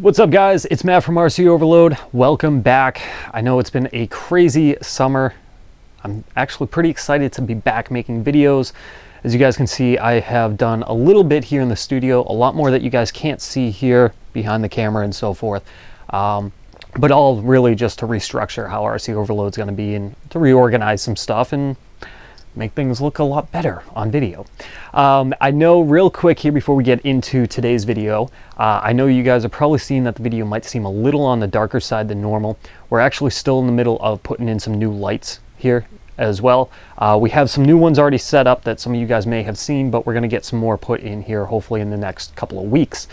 What's up guys, it's Matt from RC Overload. Welcome back. I know it's been a crazy summer. I'm actually pretty excited to be back making videos. As you guys can see, I have done a little bit here in the studio, a lot more that you guys can't see here behind the camera and so forth. But all really just to restructure how RC Overload's going to be and to reorganize some stuff and make things look a lot better on video. I know real quick here before we get into today's video, I know you guys have probably seen that the video might seem a little on the darker side than normal. We're actually still in the middle of putting in some new lights here as well. We have some new ones already set up that some of you guys may have seen, but we're going to get some more put in here hopefully in the next couple of weeks.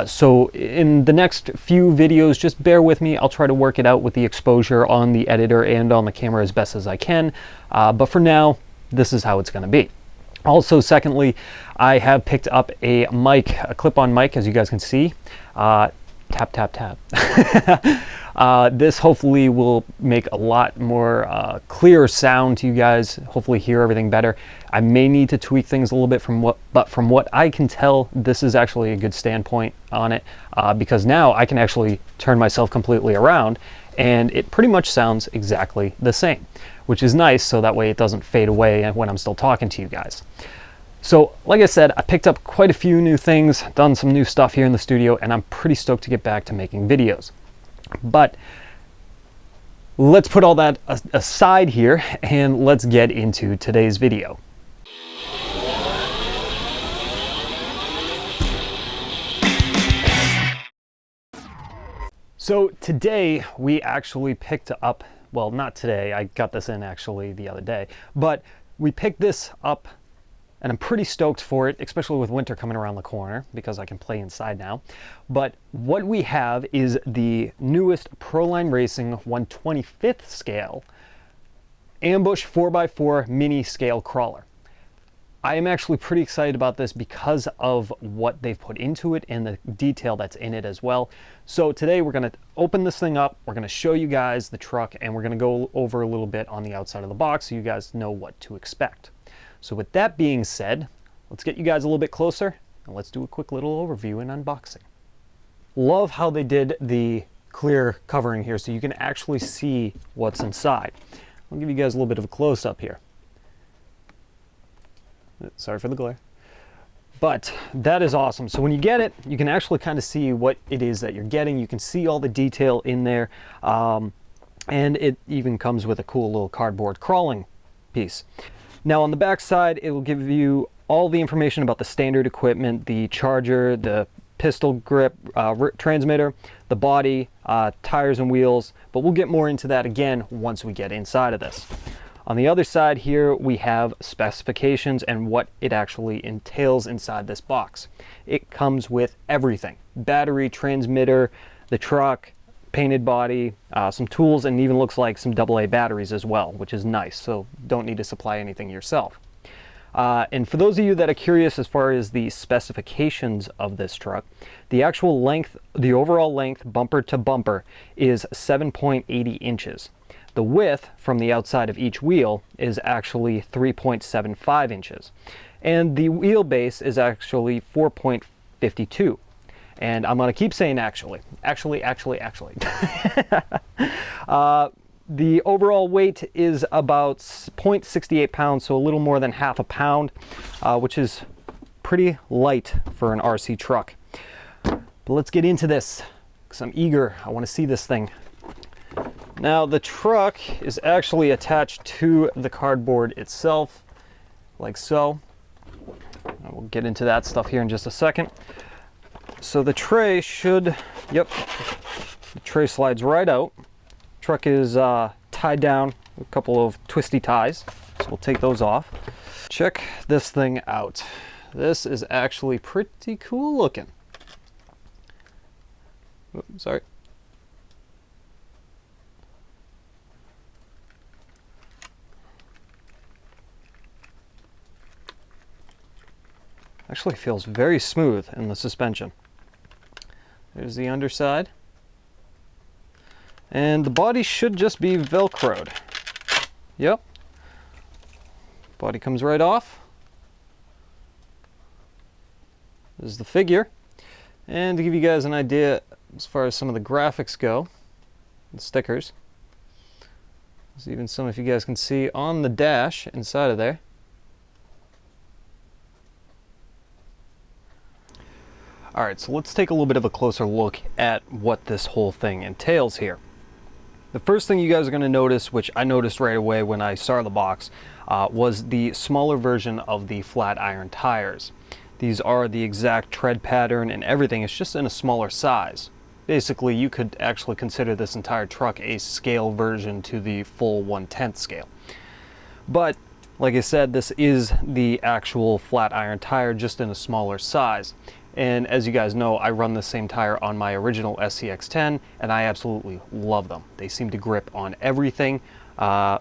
So in the next few videos, just bear with me. I'll try to work it out with the exposure on the editor and on the camera as best as I can. But for now, this is how it's going to be. Also, secondly, I have picked up a mic, a clip-on mic, as you guys can see. Tap, tap, tap. This hopefully will make a lot more clear sound to you guys, hopefully hear everything better. I may need to tweak things a little bit but from what I can tell, this is actually a good standpoint on it, because now I can actually turn myself completely around and it pretty much sounds exactly the same, which is nice, so that way it doesn't fade away when I'm still talking to you guys. So like I said, I picked up quite a few new things, done some new stuff here in the studio, and I'm pretty stoked to get back to making videos. But let's put all that aside here and let's get into today's video. So today we actually picked up, well, not today, I got this in actually the other day, but we picked this up and I'm pretty stoked for it, especially with winter coming around the corner because I can play inside now. But what we have is the newest Proline Racing 1/25th scale ambush 4x4 mini scale crawler. I am actually pretty excited about this because of what they've put into it and the detail that's in it as well. So today we're going to open this thing up, we're going to show you guys the truck, and we're going to go over a little bit on the outside of the box so you guys know what to expect. So with that being said, let's get you guys a little bit closer and let's do a quick little overview and unboxing. Love how they did the clear covering here so you can actually see what's inside. I'll give you guys a little bit of a close-up here. Sorry for the glare. But that is awesome. So when you get it, you can actually kind of see what it is that you're getting. You can see all the detail in there. And it even comes with a cool little cardboard crawling piece. Now on the back side, it will give you all the information about the standard equipment, the charger, the pistol grip, transmitter, the body, tires and wheels, but we'll get more into that again once we get inside of this. On the other side here, we have specifications and what it actually entails inside this box. It comes with everything: battery, transmitter, the truck, painted body, some tools, and even looks like some AA batteries as well, which is nice, so don't need to supply anything yourself. And for those of you that are curious as far as the specifications of this truck, the actual length, the overall length bumper to bumper is 7.80 inches. The width from the outside of each wheel is actually 3.75 inches. And the wheelbase is actually 4.52. And I'm going to keep saying actually. The overall weight is about 0.68 pounds, so a little more than half a pound, which is pretty light for an RC truck. But let's get into this, because I'm eager. I want to see this thing. Now the truck is actually attached to the cardboard itself, like so. We'll get into that stuff here in just a second. So the tray should, yep, the tray slides right out. Truck is tied down with a couple of twisty ties, so we'll take those off. Check this thing out. This is actually pretty cool looking. Oops, sorry. Actually feels very smooth in the suspension. There's the underside. And the body should just be Velcroed. Yep. Body comes right off. This is the figure. And to give you guys an idea, as far as some of the graphics go, the stickers, there's even some, if you guys can see, on the dash inside of there. Alright, so let's take a little bit of a closer look at what this whole thing entails here. The first thing you guys are going to notice, which I noticed right away when I saw the box, was the smaller version of the flat iron tires. These are the exact tread pattern and everything, it's just in a smaller size. Basically, you could actually consider this entire truck a scale version to the full 1/10 scale. But, like I said, this is the actual flat iron tire, just in a smaller size. And as you guys know, I run the same tire on my original SCX-10, and I absolutely love them. They seem to grip on everything. I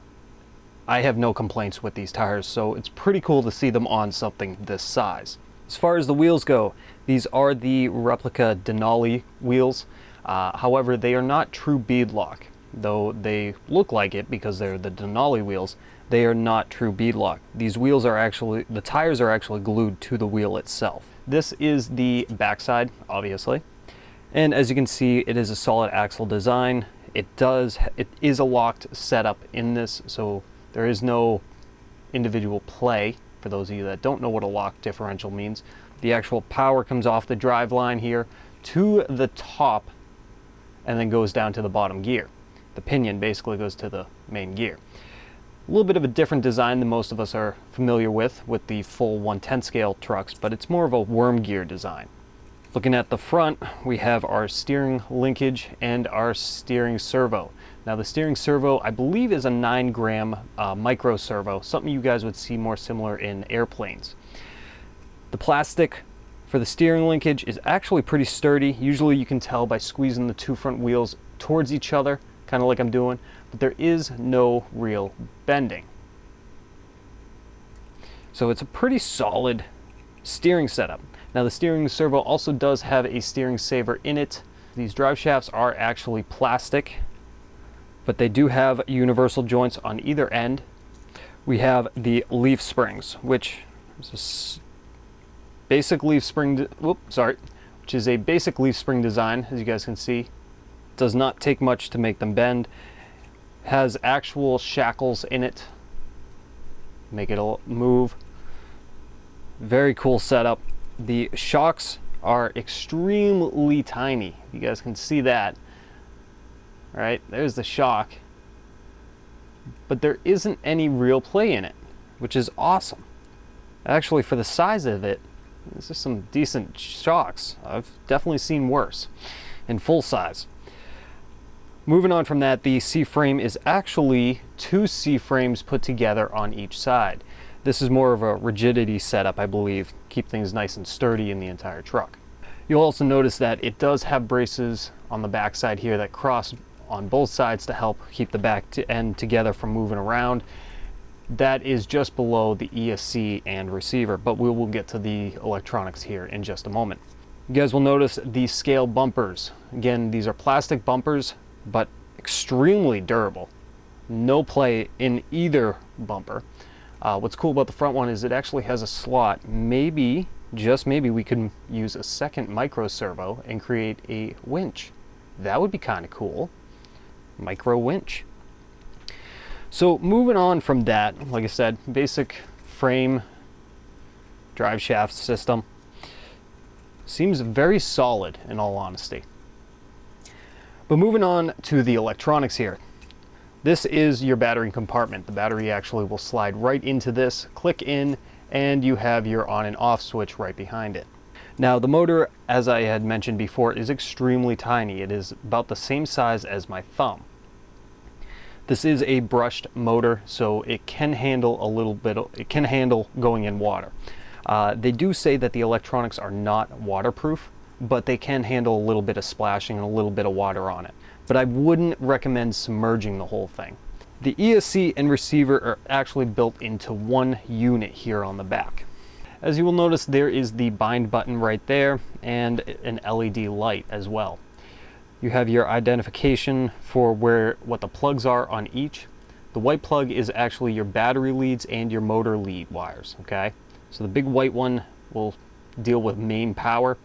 have no complaints with these tires, so it's pretty cool to see them on something this size. As far as the wheels go, these are the replica Denali wheels. However, they are not true beadlock. Though they look like it because they're the Denali wheels, they are not true beadlock. These wheels are actually, the tires are actually glued to the wheel itself. This is the backside, obviously, and as you can see, it is a solid axle design. It is a locked setup in this, so there is no individual play. For those of you that don't know what a locked differential means, the actual power comes off the drive line here to the top and then goes down to the bottom gear. The pinion basically goes to the main gear. A little bit of a different design than most of us are familiar with the full 1/10 scale trucks, but it's more of a worm gear design. Looking at the front, we have our steering linkage and our steering servo. Now the steering servo, I believe, is a 9-gram micro servo, something you guys would see more similar in airplanes. The plastic for the steering linkage is actually pretty sturdy. Usually you can tell by squeezing the two front wheels towards each other, kind of like I'm doing, but there is no real bending. So it's a pretty solid steering setup. Now the steering servo also does have a steering saver in it. These drive shafts are actually plastic, but they do have universal joints on either end. We have the leaf springs, which is a basic leaf spring, which is a basic leaf spring design, as you guys can see. Does not take much to make them bend. Has actual shackles in it, make it move. Very cool setup. The shocks are extremely tiny. You guys can see that. All right, there's the shock. But there isn't any real play in it, which is awesome. Actually, for the size of it, this is some decent shocks. I've definitely seen worse in full size. Moving on from that, the C-frame is actually 2 C-frames put together on each side. This is more of a rigidity setup, I believe. Keep things nice and sturdy in the entire truck. You'll also notice that it does have braces on the back side here that cross on both sides to help keep the back end together from moving around. That is just below the ESC and receiver, but we will get to the electronics here in just a moment. You guys will notice the scale bumpers. Again, these are plastic bumpers, but extremely durable. No play in either bumper. What's cool about the front one is it actually has a slot. Maybe, just maybe, we could use a second micro servo and create a winch. That would be kind of cool. Micro winch. So moving on from that, like I said, basic frame, drive shaft system. Seems very solid in all honesty. But moving on to the electronics here. This is your battery compartment. The battery actually will slide right into this, click in, and you have your on and off switch right behind it. Now the motor, as I had mentioned before, is extremely tiny. It is about the same size as my thumb. This is a brushed motor, so it can handle a little bit, it can handle going in water. They do say that the electronics are not waterproof, but they can handle a little bit of splashing and a little bit of water on it. But I wouldn't recommend submerging the whole thing. The ESC and receiver are actually built into one unit here on the back. As you will notice, there is the bind button right there and an LED light as well. You have your identification for what the plugs are on each. The white plug is actually your battery leads and your motor lead wires, okay? So the big white one will deal with main power.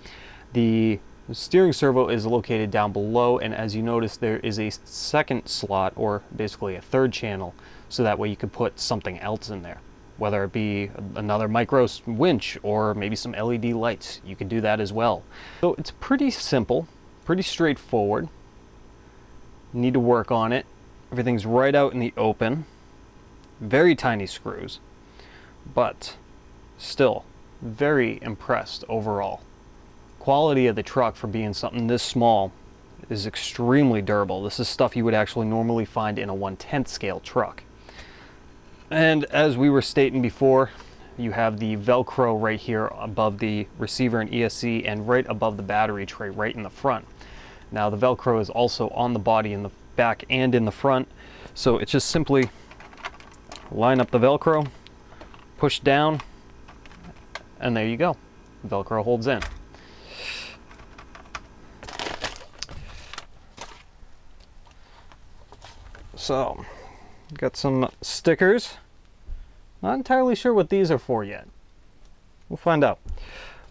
The The steering servo is located down below, and as you notice, there is a second slot, or basically a third channel, so that way you could put something else in there, whether it be another micro winch or maybe some LED lights. You can do that as well. So it's pretty simple, pretty straightforward. You need to work on it. Everything's right out in the open. Very tiny screws, but still very impressed overall. Quality of the truck for being something this small is extremely durable. This is stuff you would actually normally find in a 1/10 scale truck. And as we were stating before, you have the Velcro right here above the receiver and ESC and right above the battery tray right in the front. Now the Velcro is also on the body in the back and in the front, so it's just simply line up the Velcro, push down, and there you go. Velcro holds in. So, got some stickers. Not entirely sure what these are for yet. We'll find out.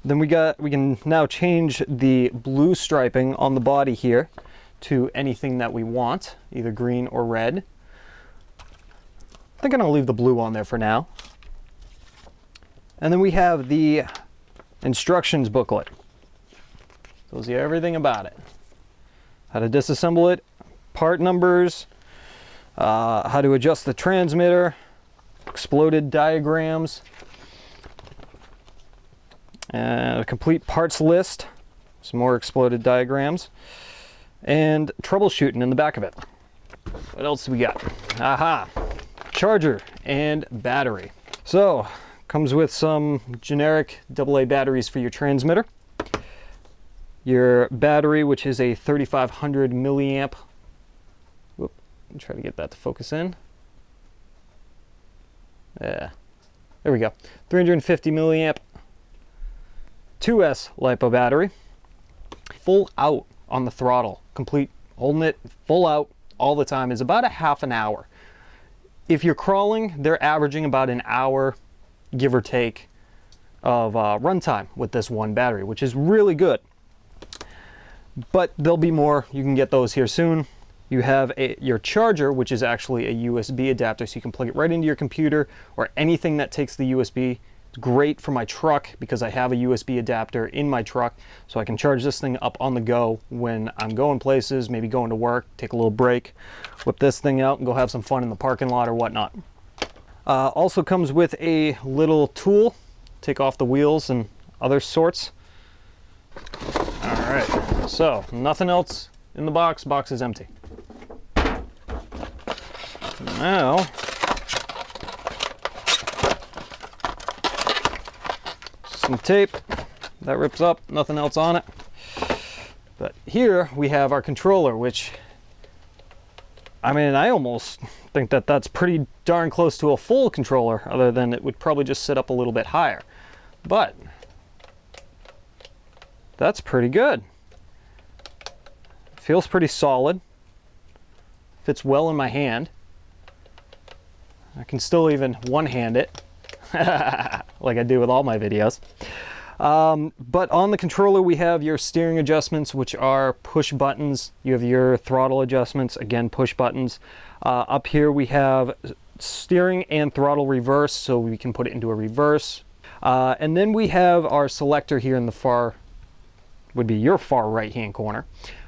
Then we can now change the blue striping on the body here to anything that we want, either green or red. I think I'm gonna leave the blue on there for now. And then we have the instructions booklet. Tells you everything about it. How to disassemble it, part numbers, how to adjust the transmitter, exploded diagrams, and a complete parts list, some more exploded diagrams, and troubleshooting in the back of it. What else do we got? Aha! Charger and battery. So, comes with some generic AA batteries for your transmitter. Your battery, which is a 3500 milliamp. Whoop, try to get that to focus in. Yeah, there we go. 350 milliamp 2S LiPo battery. Full out on the throttle, complete, holding it full out all the time is about a half an hour. If you're crawling, they're averaging about an hour, give or take, of runtime with this one battery, which is really good. But there'll be more. You can get those here soon. You have your charger, which is actually a USB adapter, so you can plug it right into your computer or anything that takes the USB. It's great for my truck because I have a USB adapter in my truck, so I can charge this thing up on the go when I'm going places, maybe going to work, take a little break, whip this thing out and go have some fun in the parking lot or whatnot. Also comes with a little tool, take off the wheels and other sorts. All right, so nothing else in the box. Box is empty. Now, some tape that rips up, nothing else on it. But here we have our controller, which, I mean, I almost think that that's pretty darn close to a full controller, other than it would probably just sit up a little bit higher. But that's pretty good. Feels pretty solid. Fits well in my hand. I can still even one-hand it, like I do with all my videos. But on the controller we have your steering adjustments, which are push buttons. You have your throttle adjustments, again push buttons. Up here we have steering and throttle reverse, so we can put it into a reverse. And then we have our selector here in the far, would be your far right hand corner,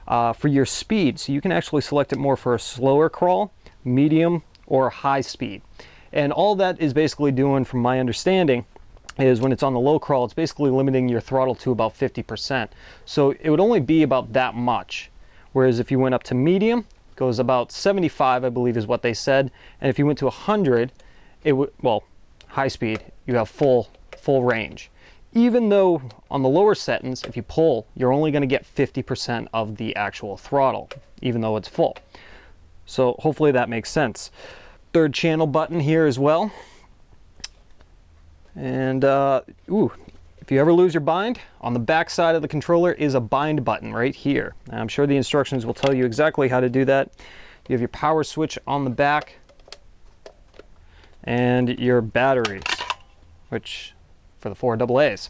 for your speed. So you can actually select it more for a slower crawl, medium, or high speed. And all that is basically doing, from my understanding, is when it's on the low crawl, it's basically limiting your throttle to about 50%. So it would only be about that much. Whereas if you went up to medium, it goes about 75, I believe is what they said. And if you went to 100, it would, well, high speed, you have full range. Even though on the lower settings, if you pull, you're only going to get 50% of the actual throttle, even though it's full. So hopefully that makes sense. Third channel button here as well. And if you ever lose your bind, on the back side of the controller is a bind button right here. And I'm sure the instructions will tell you exactly how to do that. You have your power switch on the back and your batteries, which for the 4 AA's.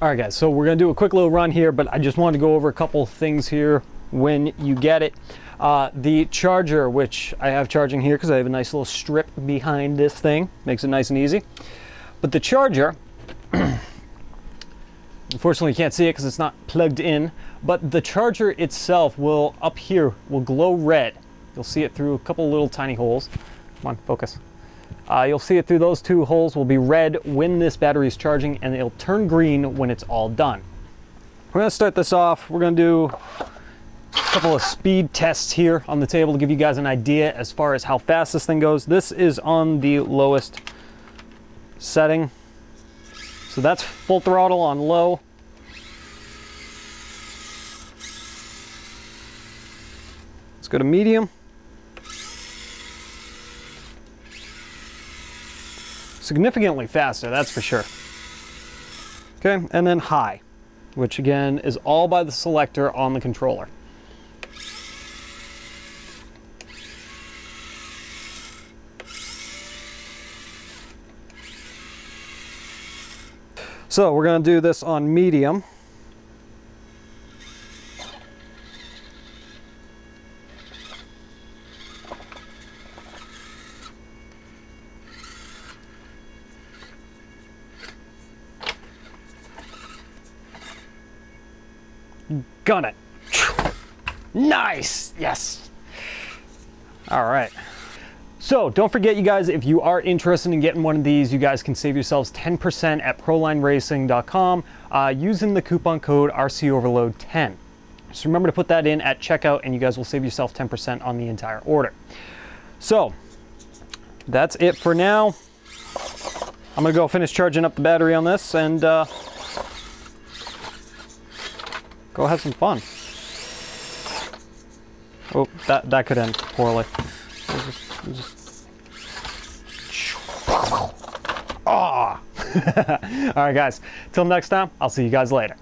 All right guys, so we're gonna do a quick little run here, but I just wanted to go over a couple things here when you get it. The charger, which I have charging here because I have a nice little strip behind this thing, makes it nice and easy. But the charger, unfortunately you can't see it because it's not plugged in, but the charger itself will, up here, will glow red. You'll see it through a couple little tiny holes. Come on, focus. You'll see it through those two holes will be red when this battery is charging, and it'll turn green when it's all done. We're gonna start this off. We're gonna do a couple of speed tests here on the table to give you guys an idea as far as how fast this thing goes. This is on the lowest setting. So that's full throttle on low. Let's go to medium. Significantly faster, that's for sure. Okay, and then high, which again is all by the selector on the controller. So we're going to do this on medium. Gun it. Nice. Yes. All right. So don't forget, you guys, if you are interested in getting one of these, you guys can save yourselves 10% at ProlineRacing.com using the coupon code RCOverload10. Just remember to put that in at checkout and you guys will save yourself 10% on the entire order. So that's it for now. I'm gonna go finish charging up the battery on this and go have some fun. Oh, that could end poorly. Ah! All right, guys. Till next time, I'll see you guys later.